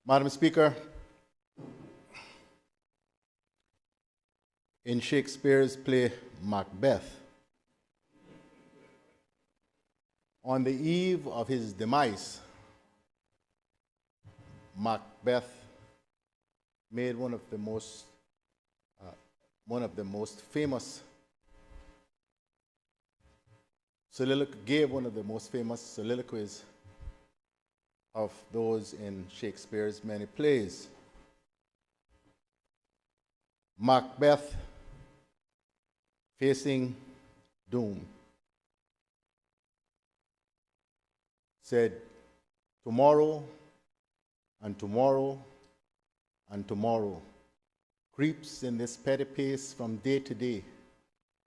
Madam Speaker, in Shakespeare's play Macbeth, on the eve of his demise, Macbeth made one of the most famous soliloquies of those in Shakespeare's many plays. Macbeth, facing doom, said, "Tomorrow and tomorrow and tomorrow creeps in this petty pace from day to day,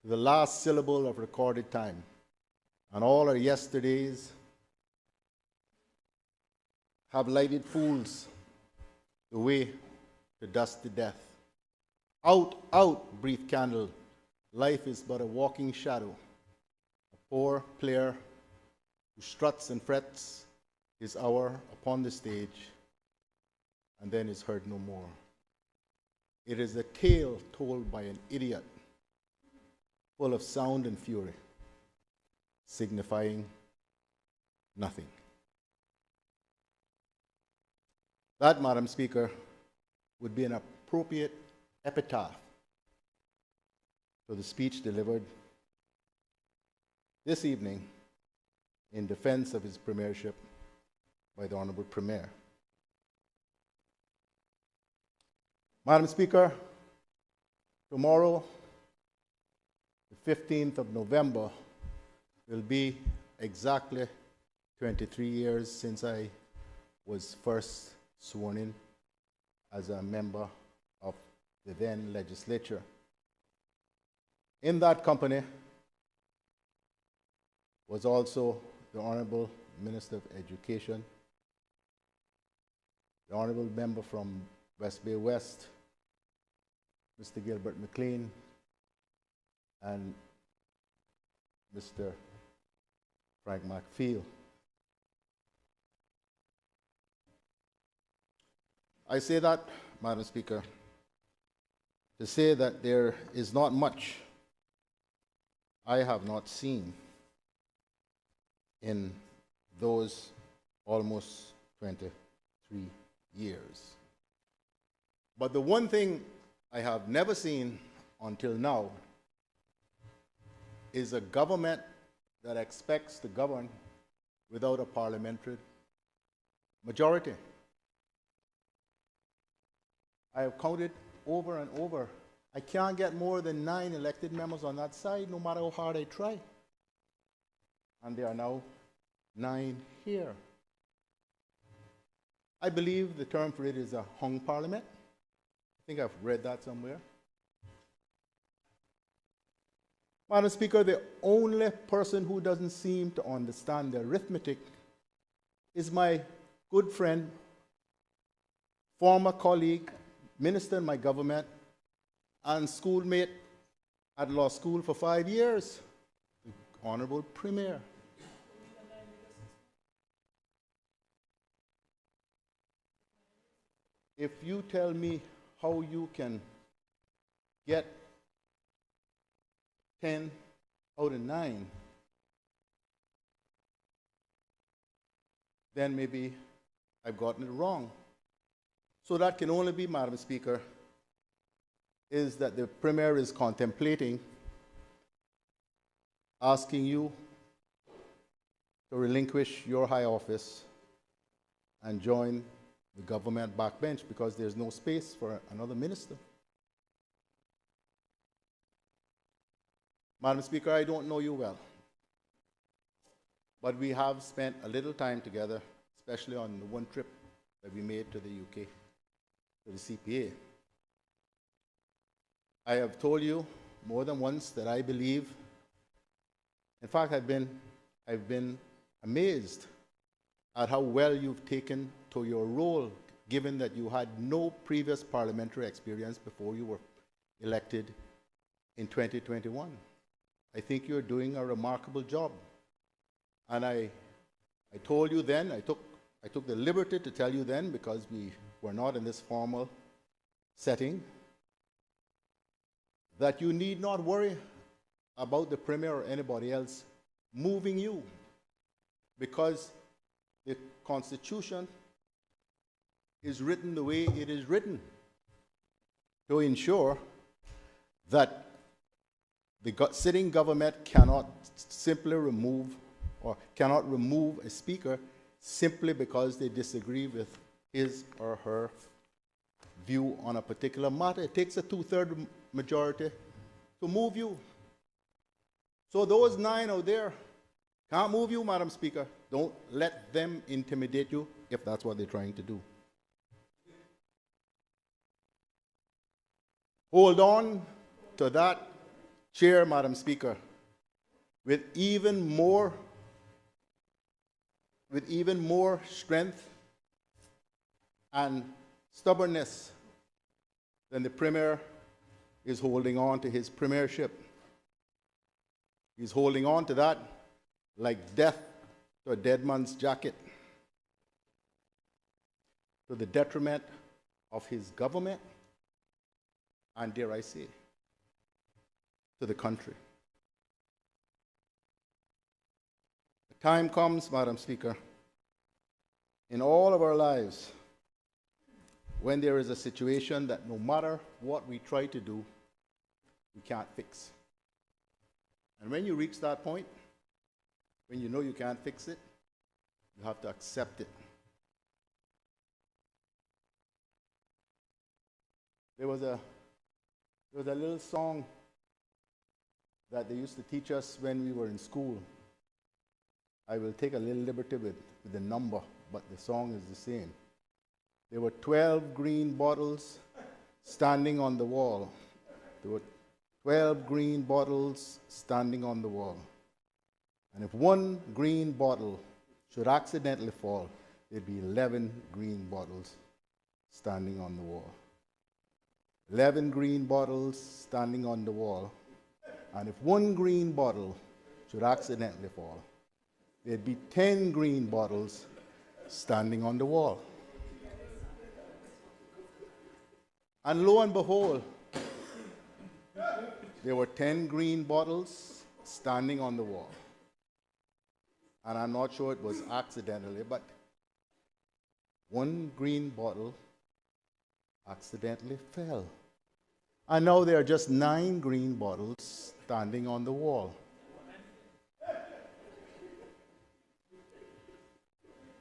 to the last syllable of recorded time, and all our yesterdays have lighted fools the way to dusty death. Out, out, brief candle, life is but a walking shadow, a poor player who struts and frets his hour upon the stage, and then is heard no more. It is a tale told by an idiot, full of sound and fury, signifying nothing." That, Madam Speaker, would be an appropriate epitaph to the speech delivered this evening in defense of his premiership by the Honorable Premier. Madam Speaker, tomorrow, the 15th of November, will be exactly 23 years since I was first sworn in as a member of the then legislature. In that company was also the Honorable Minister of Education, the Honorable Member from West Bay West, Mr. Gilbert McLean, and Mr. Frank McPhail. I say that, Madam Speaker, to say that there is not much I have not seen in those almost 23 years. But the one thing I have never seen until now is a government that expects to govern without a parliamentary majority. I have counted over and over. I can't get more than 9 elected members on that side, no matter how hard I try. And there are now 9 here. I believe the term for it is a hung parliament. I think I've read that somewhere. Madam Speaker, the only person who doesn't seem to understand the arithmetic is my good friend, former colleague, minister in my government, and schoolmate at law school for 5 years, the Honorable Premier. If you tell me how you can get 10 out of 9, then maybe I've gotten it wrong. So that can only be, Madam Speaker, is that the Premier is contemplating asking you to relinquish your high office and join the government backbench because there's no space for another minister. Madam Speaker, I don't know you well, but we have spent a little time together, especially on the one trip that we made to the UK, to the CPA. I have told you more than once that I believe, in fact, I've been amazed at how well you've taken to your role, given that you had no previous parliamentary experience before you were elected in 2021. I think you're doing a remarkable job. And I told you then, I took the liberty to tell you then, because we who are not in this formal setting, that you need not worry about the Premier or anybody else moving you, because the Constitution is written the way it is written to ensure that the sitting government cannot simply remove or cannot remove a speaker simply because they disagree with his or her view on a particular matter. It takes a two-thirds majority to move you. So those 9 out there can't move you, Madam Speaker. Don't let them intimidate you if that's what they're trying to do. Hold on to that chair, Madam Speaker, with even more strength and stubbornness than the Premier is holding on to his premiership. He's holding on to that like death to a dead man's jacket, to the detriment of his government and, dare I say, to the country. The time comes, Madam Speaker, in all of our lives when there is a situation that no matter what we try to do, we can't fix. And when you reach that point, when you know you can't fix it, you have to accept it. There was a little song that they used to teach us when we were in school. I will take a little liberty with the number, but the song is the same. There were 12 green bottles standing on the wall. There were 12 green bottles standing on the wall. And if one green bottle should accidentally fall, there'd be 11 green bottles standing on the wall. 11 green bottles standing on the wall. And if one green bottle should accidentally fall, there'd be 10 green bottles standing on the wall. And lo and behold, there were 10 green bottles standing on the wall. And I'm not sure it was accidentally, but one green bottle accidentally fell. And now there are just 9 green bottles standing on the wall.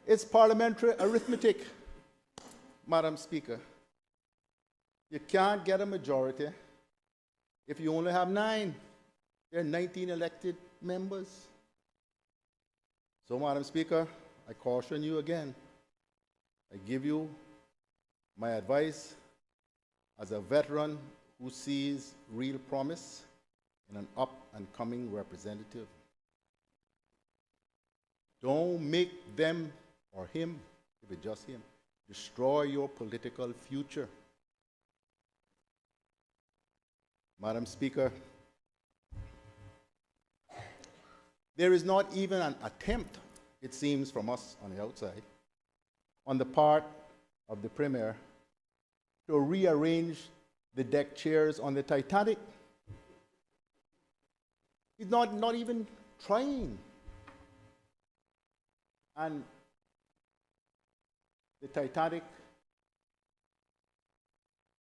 It's parliamentary arithmetic, Madam Speaker. You can't get a majority if you only have 9. There are 19 elected members. So, Madam Speaker, I caution you again. I give you my advice as a veteran who sees real promise in an up-and-coming representative. Don't make them, or him, if it's just him, destroy your political future. Madam Speaker, there is not even an attempt, it seems from us on the outside, on the part of the Premier to rearrange the deck chairs on the Titanic. He's not even trying. And the Titanic,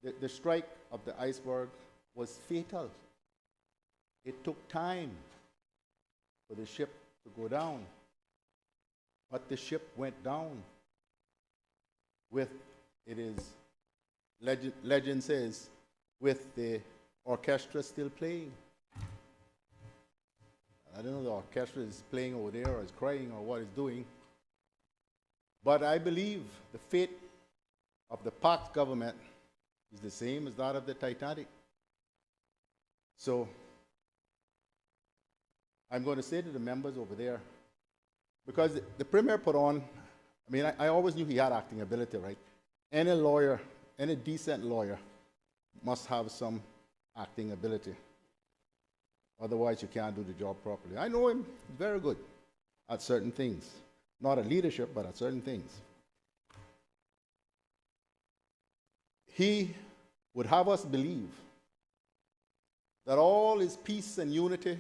the strike of the iceberg was fatal. It took time for the ship to go down. But the ship went down with, it is, legend says, with the orchestra still playing. I don't know if the orchestra is playing over there or is crying or what it's doing. But I believe the fate of the Pact government is the same as that of the Titanic. So I'm going to say to the members over there, because the Premier put on, I mean, I always knew he had acting ability, right? Any lawyer, any decent lawyer must have some acting ability. Otherwise, you can't do the job properly. I know him very good at certain things. Not at leadership, but at certain things. he would have us believe that all is peace and unity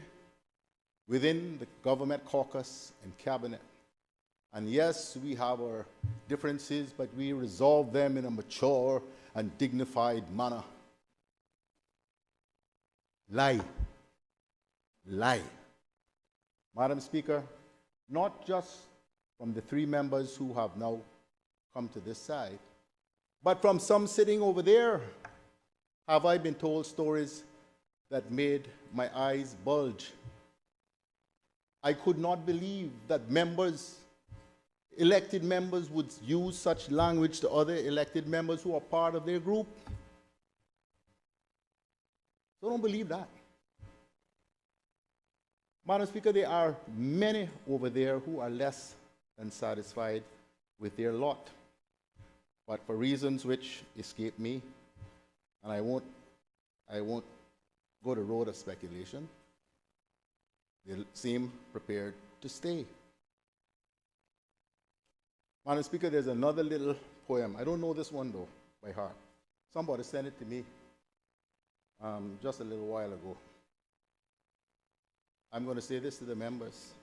within the government caucus and cabinet. And yes, we have our differences, but we resolve them in a mature and dignified manner. Lie. Lie. Madam Speaker, not just from the three members who have now come to this side, but from some sitting over there, have I been told stories that made my eyes bulge. I could not believe that members, elected members, would use such language to other elected members who are part of their group. So don't believe that. Madam Speaker, there are many over there who are less than satisfied with their lot. But for reasons which escape me, and I won't go the road of speculation, they seem prepared to stay. Madam Speaker, there's another little poem. I don't know this one, though, by heart. Somebody sent it to me just a little while ago. I'm going to say this to the members.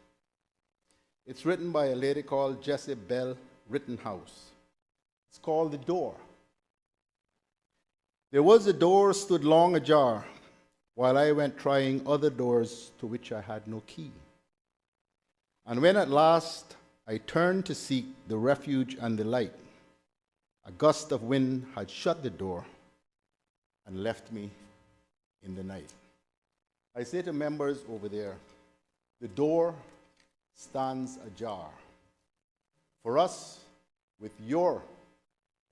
It's written by a lady called Jessie Bell Rittenhouse. It's called The Door. There was a door stood long ajar, while I went trying other doors to which I had no key. And when at last I turned to seek the refuge and the light, a gust of wind had shut the door and left me in the night. I say to members over there, the door stands ajar. For us, with your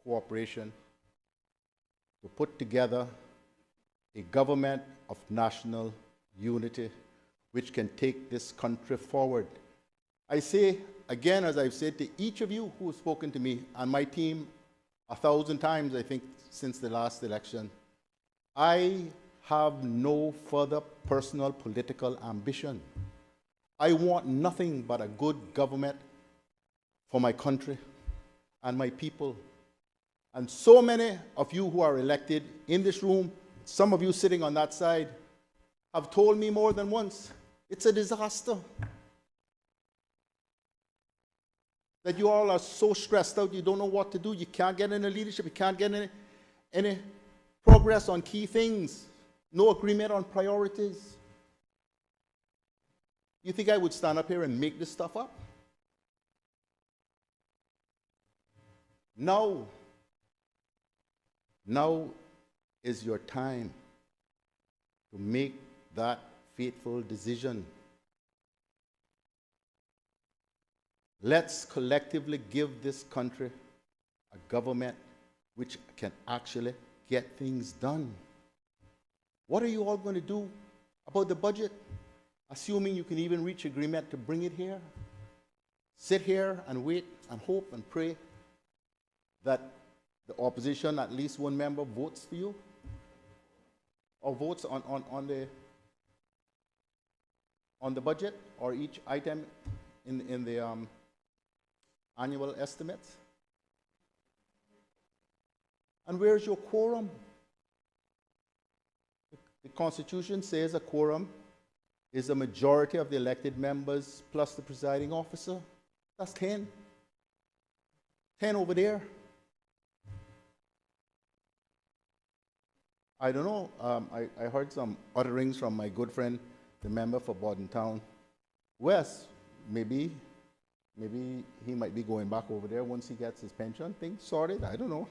cooperation, to put together a government of national unity which can take this country forward. I say again, as I've said to each of you who have spoken to me and my team 1,000 times, I think, since the last election, I have no further personal political ambition. I want nothing but a good government for my country and my people. And so many of you who are elected in this room, some of you sitting on that side, have told me more than once, it's a disaster. That you all are so stressed out, you don't know what to do, you can't get any leadership, you can't get any progress on key things, no agreement on priorities. You think I would stand up here and make this stuff up? Now is your time to make that fateful decision. Let's collectively give this country a government which can actually get things done. What are you all going to do about the budget? Assuming you can even reach agreement to bring it here. Sit here and wait and hope and pray that the opposition, at least one member, votes for you? Or votes on the budget or each item in the annual estimates? And where's your quorum? The Constitution says a quorum is a majority of the elected members plus the presiding officer. That's 10. 10 over there. I don't know. I heard some utterings from my good friend, the member for Bordentown West. Maybe he might be going back over there once he gets his pension thing sorted. I don't know.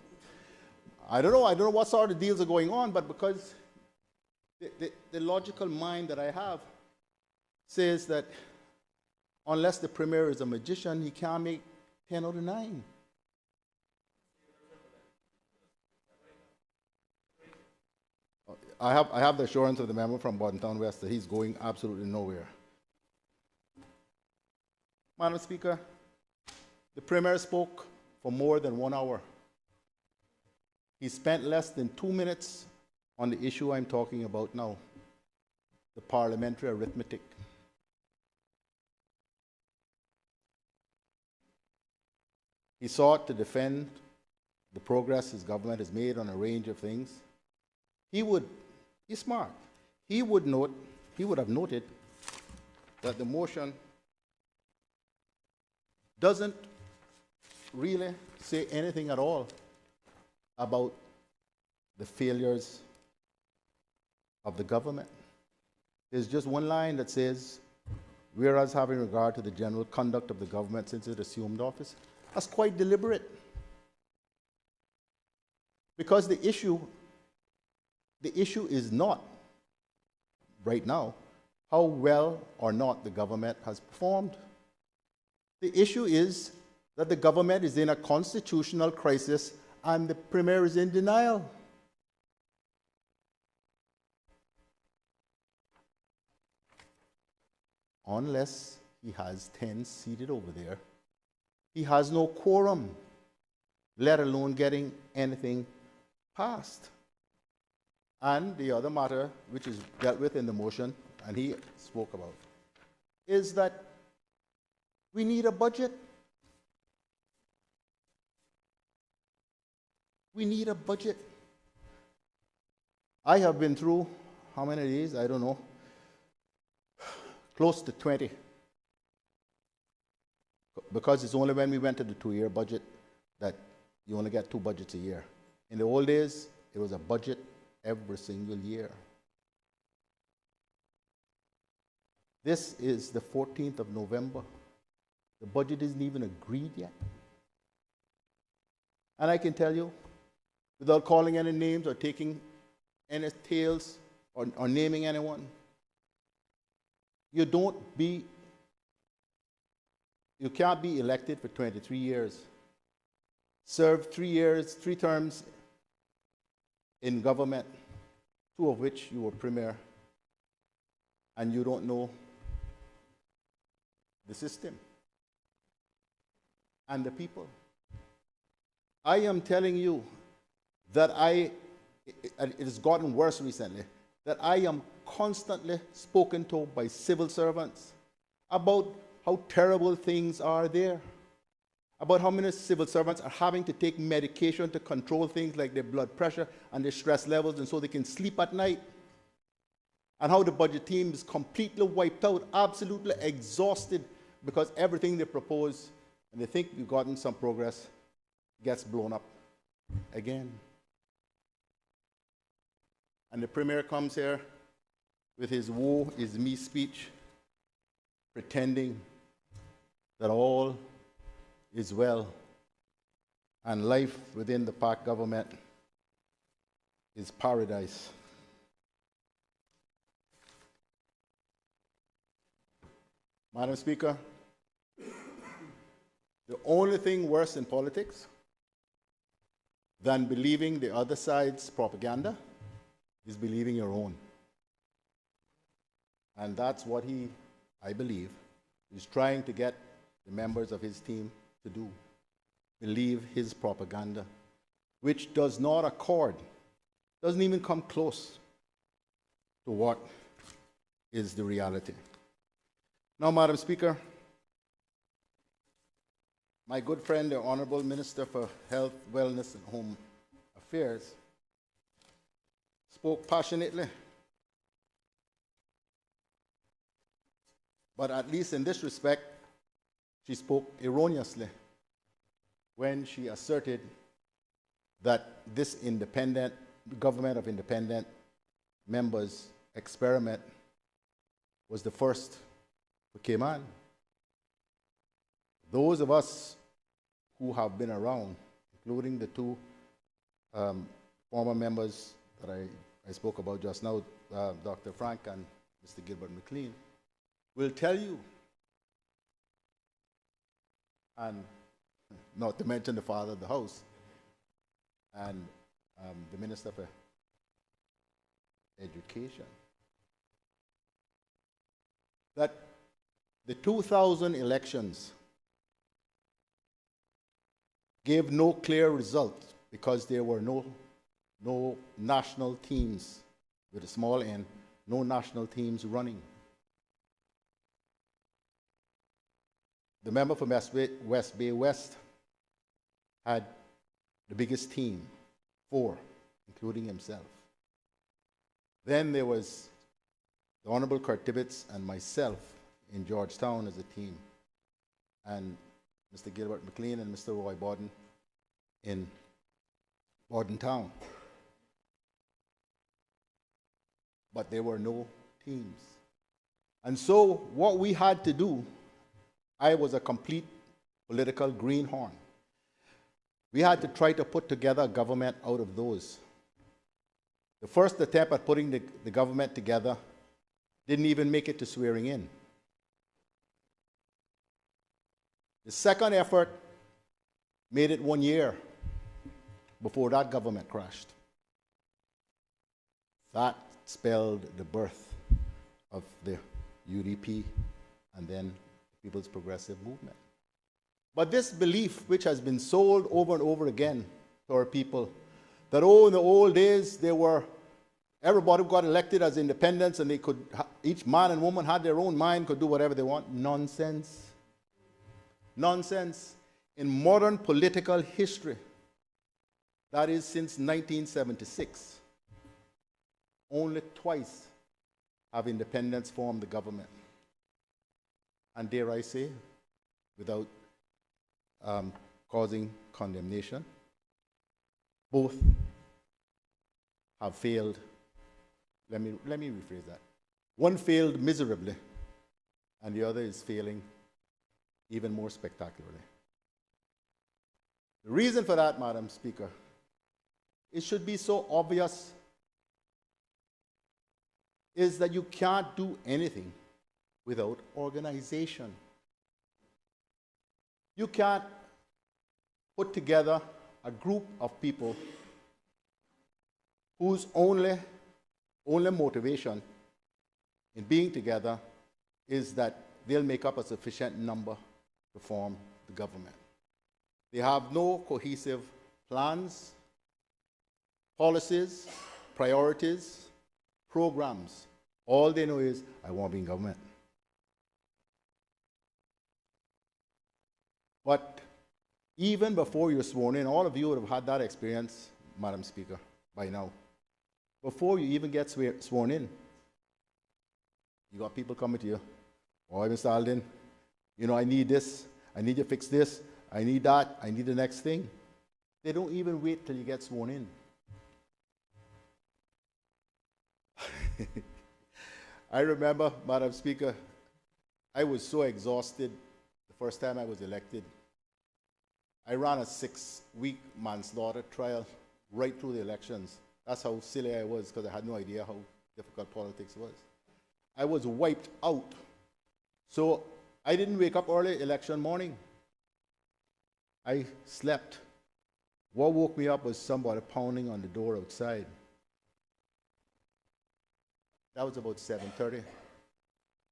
I don't know what sort of deals are going on, but because the logical mind that I have says that unless the premier is a magician, he can't make 10 out of 9. I have the assurance of the member from Bordentown West that he's going absolutely nowhere. Madam Speaker, the Premier spoke for more than 1 hour. He spent less than 2 minutes on the issue I'm talking about now, the parliamentary arithmetic. He sought to defend the progress his government has made on a range of things, he's smart. He would have noted that the motion doesn't really say anything at all about the failures of the government. There's just one line that says, whereas having regard to the general conduct of the government since it assumed office. That's quite deliberate. Because the issue is not, right now, how well or not the government has performed. The issue is that the government is in a constitutional crisis and the Premier is in denial. Unless he has 10 seated over there, he has no quorum, let alone getting anything passed. And the other matter, which is dealt with in the motion, and he spoke about, is that we need a budget. We need a budget. I have been through, how many days? I don't know. Close to 20. Because it's only when we went to the 2-year budget that you only get 2 budgets a year. In the old days, it was a budget every single year. This is the 14th of November. The budget isn't even agreed yet. And I can tell you, without calling any names or taking any tales or naming anyone, you can't be elected for 23 years, serve 3 terms in government, 2 of which you were premier, and you don't know the system and the people. I am telling you that it has gotten worse recently, that I am constantly spoken to by civil servants about how terrible things are there, about how many civil servants are having to take medication to control things like their blood pressure and their stress levels, and so they can sleep at night, and how the budget team is completely wiped out, absolutely exhausted, because everything they propose, and they think we've gotten some progress, gets blown up again. And the Premier comes here with his woe is me speech, pretending that all is well and life within the Park government is paradise. Madam Speaker, the only thing worse in politics than believing the other side's propaganda is believing your own. And that's what he, I believe, is trying to get the members of his team to do. Believe his propaganda, which does not accord, doesn't even come close to what is the reality. Now, Madam Speaker, my good friend, the Honorable Minister for Health, Wellness and Home Affairs, spoke passionately. But at least in this respect, she spoke erroneously when she asserted that this independent, government of independent members experiment was the first who came on. Those of us who have been around, including the 2 former members that I spoke about just now, Dr. Frank and Mr. Gilbert McLean, will tell you, and not to mention the father of the house and the Minister for Education, that the 2000 elections gave no clear result because there were no national teams, with a small n, no national teams running. The member for West Bay West had the biggest team, 4, including himself. Then there was the Honorable Kurt Tibbetts and myself in Georgetown as a team, and Mr. Gilbert McLean and Mr. Roy Borden in Bordentown. But there were no teams. And so what we had to do, I was a complete political greenhorn. We had to try to put together a government out of those. The first attempt at putting the government together didn't even make it to swearing in. The second effort made it 1 year before that government crashed. That spelled the birth of the UDP and then the People's Progressive Movement. But this belief, which has been sold over and over again to our people, that, oh, in the old days, everybody got elected as independents and each man and woman had their own mind, could do whatever they want. Nonsense. Nonsense. In modern political history, that is since 1976, only twice have independents formed the government. And dare I say, without causing condemnation, both have failed. Let me rephrase that. One failed miserably, and the other is failing even more spectacularly. The reason for that, Madam Speaker, it should be so obvious, is that you can't do anything without organization. You can't put together a group of people whose only motivation in being together is that they'll make up a sufficient number to form the government. They have no cohesive plans, policies, priorities, programs. All they know is, I want to be in government. But even before you're sworn in, all of you would have had that experience, Madam Speaker, by now. Before you even get sworn in, you got people coming to you. Oh, Mr. Alden, I need this. I need you to fix this. I need that. I need the next thing. They don't even wait till you get sworn in. I remember, Madam Speaker, I was so exhausted the first time I was elected. I ran a 6-week manslaughter trial right through the elections. That's how silly I was, because I had no idea how difficult politics was. I was wiped out. So I didn't wake up early election morning. I slept. What woke me up was somebody pounding on the door outside. That was about 7:30.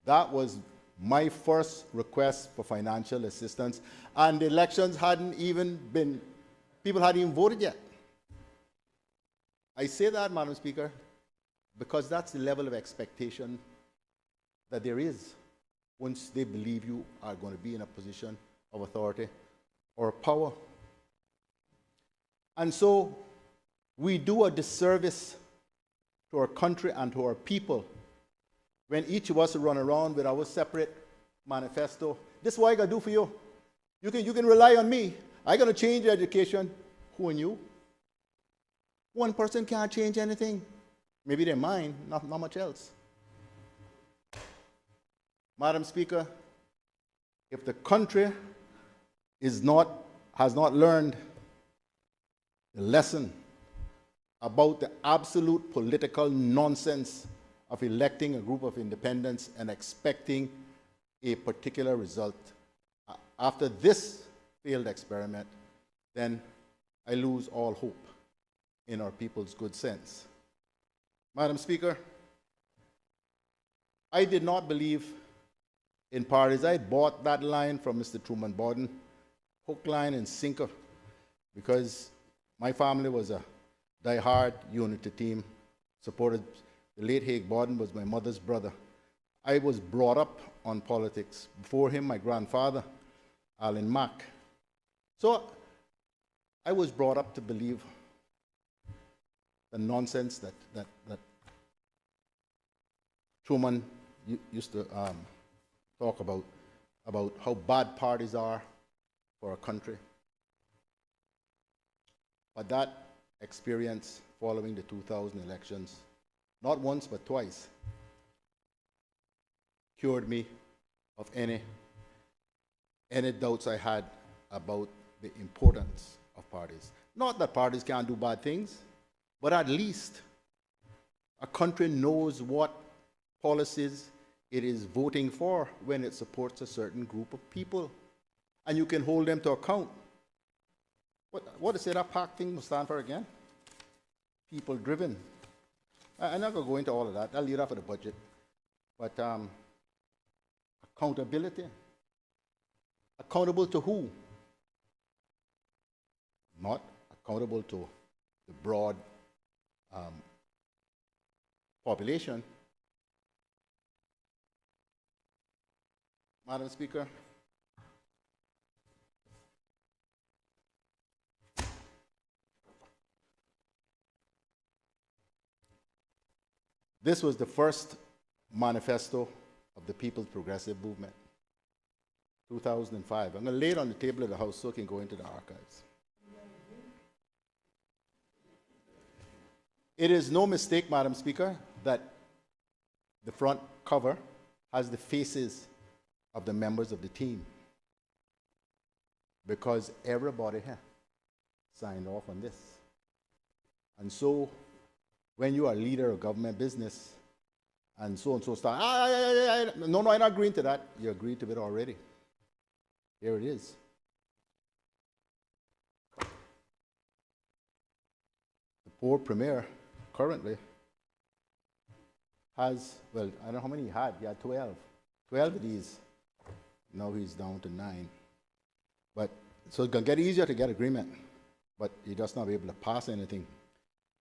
That was my first request for financial assistance, and the elections people hadn't even voted yet. I say that, Madam Speaker, because that's the level of expectation that there is once they believe you are going to be in a position of authority or power. And so we do a disservice to our country and to our people when each of us run around with our separate manifesto. This is what I got to do for you. You can rely on me. I'm going to change your education. Who and you? One person can't change anything. Maybe their mind, not much else. Madam Speaker, if the country has not learned the lesson about the absolute political nonsense of electing a group of independents and expecting a particular result, after this failed experiment, then I lose all hope in our people's good sense. Madam Speaker, I did not believe in parties. I bought that line from Mr. Truman Borden, hook, line, and sinker, because my family was a die-hard unity team, supported. The late Haig Borden was my mother's brother. I was brought up on politics. Before him, my grandfather, Allen Mack. So I was brought up to believe the nonsense that Truman used to talk about how bad parties are for a country. But that experience following the 2000 elections, not once but twice, cured me of any doubts I had about the importance of parties. Not that parties can't do bad things, but at least a country knows what policies it is voting for when it supports a certain group of people. And you can hold them to account. What is it that PAC thing will stand for again? People driven. I'm not going to go into all of that. I'll leave that for the budget. But accountability. Accountable to who? Not accountable to the broad population. Madam Speaker, this was the first manifesto of the People's Progressive Movement, 2005. I'm going to lay it on the table of the House so it can go into the archives. It is no mistake, Madam Speaker, that the front cover has the faces of the members of the team, because everybody here signed off on this. And so when you are a leader of government business and so start, no, I'm not agreeing to that. You agreed to it already. Here it is. The poor premier currently has, well, I don't know how many he had. He had 12. 12 of these. Now he's down to 9. But so it's going to get easier to get agreement, but you're just not able to pass anything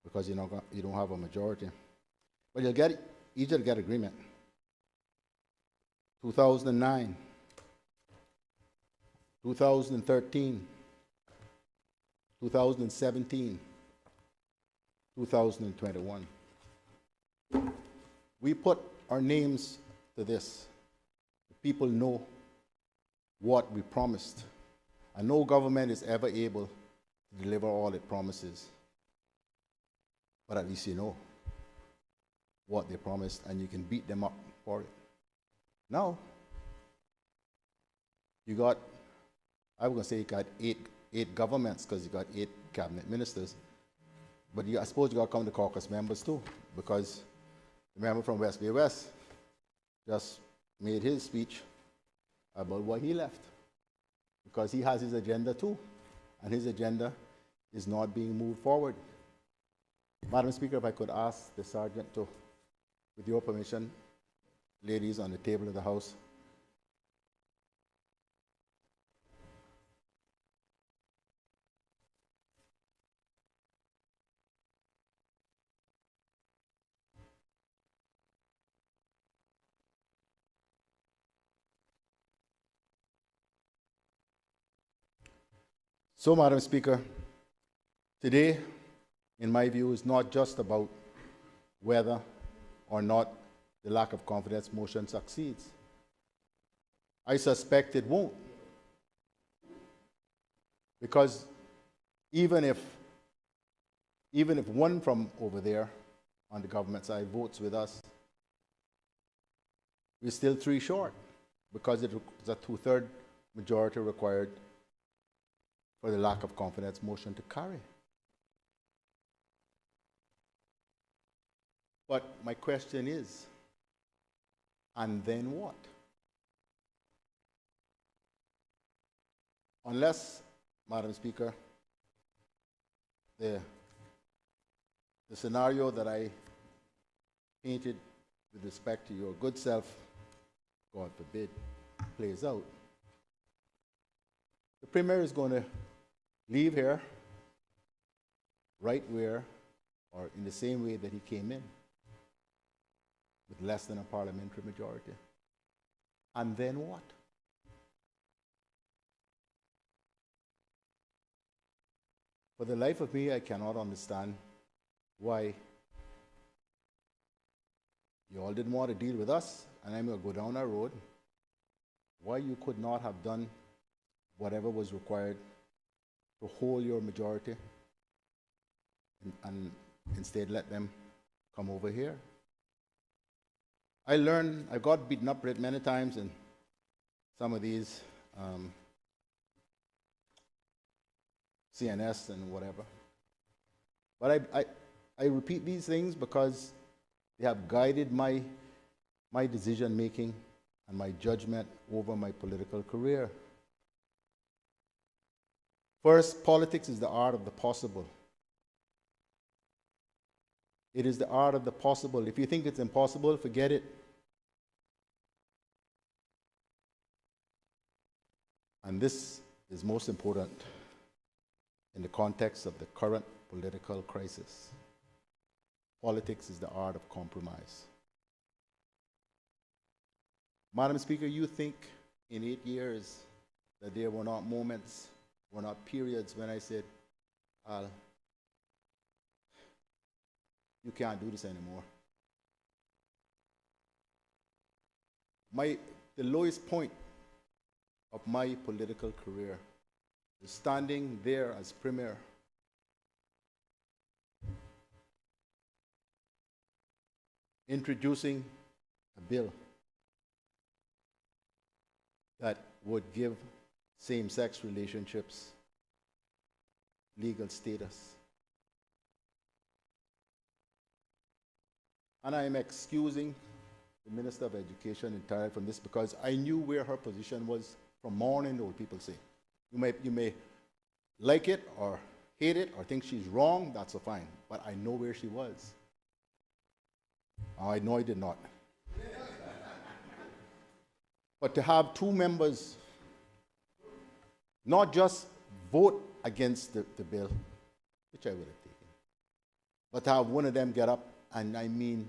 because you don't have a majority. But you'll get easier to get agreement. 2009, 2013, 2017, 2021. We put our names to this. The people know what we promised. And no government is ever able to deliver all it promises. But at least you know what they promised and you can beat them up for it. Now, you got, I was going to say you got eight governments because you got 8 cabinet ministers. But I suppose you got to come to caucus members too, because the member from West Bay West just made his speech about why he left. Because he has his agenda too, and his agenda is not being moved forward. Madam Speaker, if I could ask the Sergeant to, with your permission, ladies on the table of the House. So, Madam Speaker, today, in my view, is not just about whether or not the lack of confidence motion succeeds. I suspect it won't. Because even if one from over there on the government side votes with us, we're still 3 short, because it's a 2/3 majority required for the lack of confidence motion to carry. But my question is, and then what? Unless, Madam Speaker, the scenario that I painted with respect to your good self, God forbid, plays out, the Premier is going to leave here right where, or in the same way that he came in, with less than a parliamentary majority. And then what? For the life of me, I cannot understand why you all didn't want to deal with us, and I'm going to go down our road. Why you could not have done whatever was required to hold your majority and instead let them come over here. I got beaten up many times in some of these CNS and whatever. But I repeat these things because they have guided my decision making and my judgment over my political career. First, politics is the art of the possible. It is the art of the possible. If you think it's impossible, forget it. And this is most important in the context of the current political crisis. Politics is the art of compromise. Madam Speaker, you think in 8 years that there were not moments, were not periods when I said, Al, you can't do this anymore. The lowest point of my political career is standing there as Premier, introducing a bill that would give same-sex relationships legal status. And I am excusing the Minister of Education entirely from this because I knew where her position was from morning, old people say. You may like it or hate it or think she's wrong, that's fine. But I know where she was. I know I did not. But to have two members not just vote against the bill, which I would have taken, but to have one of them get up and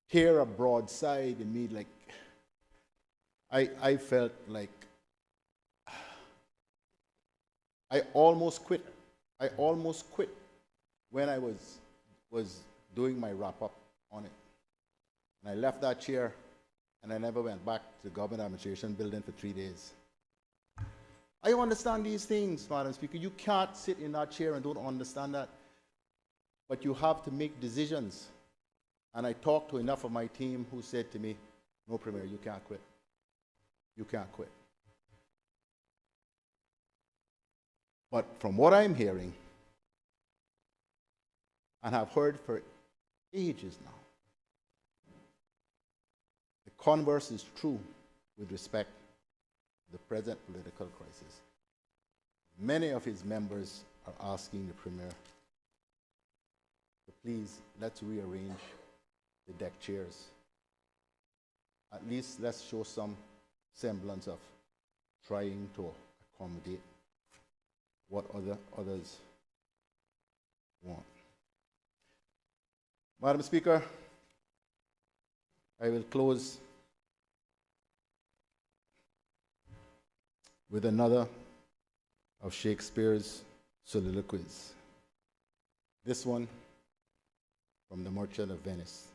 hear a broadside in me, like, I felt like I almost quit. I almost quit when I was doing my wrap-up on it. And I left that chair, and I never went back to the government administration building for 3 days. I understand these things, Madam Speaker. You can't sit in that chair and don't understand that. But you have to make decisions. And I talked to enough of my team who said to me, no, Premier, you can't quit. You can't quit. But from what I'm hearing, and have heard for ages now, the converse is true with respect to the present political crisis. Many of his members are asking the Premier to please, let's rearrange the deck chairs. At least let's show some semblance of trying to accommodate what others want. Madam Speaker, I will close with another of Shakespeare's soliloquies. This one from The Merchant of Venice.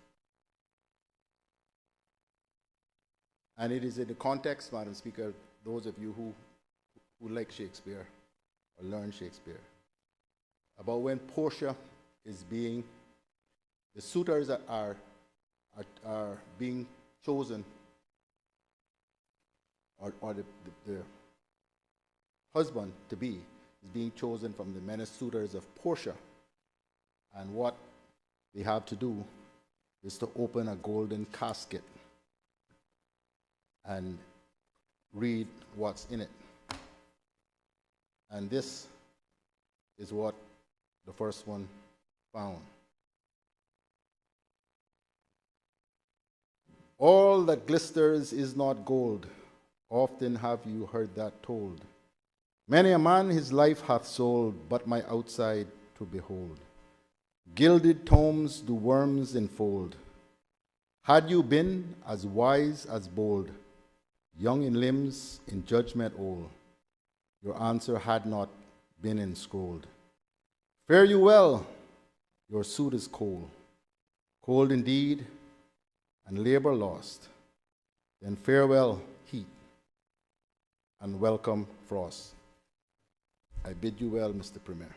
And it is in the context, Madam Speaker, those of you who like Shakespeare or learn Shakespeare, about when Portia is being, the suitors are being chosen, or the husband to be is being chosen from the many suitors of Portia. And what they have to do is to open a golden casket and read what's in it. And this is what the first one found. All that glisters is not gold. Often have you heard that told. Many a man his life hath sold, but my outside to behold. Gilded tomes do worms enfold. Had you been as wise as bold, young in limbs, in judgment old, your answer had not been enscrolled. Fare you well, your suit is cold, cold indeed, and labor lost. Then farewell, heat, and welcome, frost. I bid you well, Mr. Premier.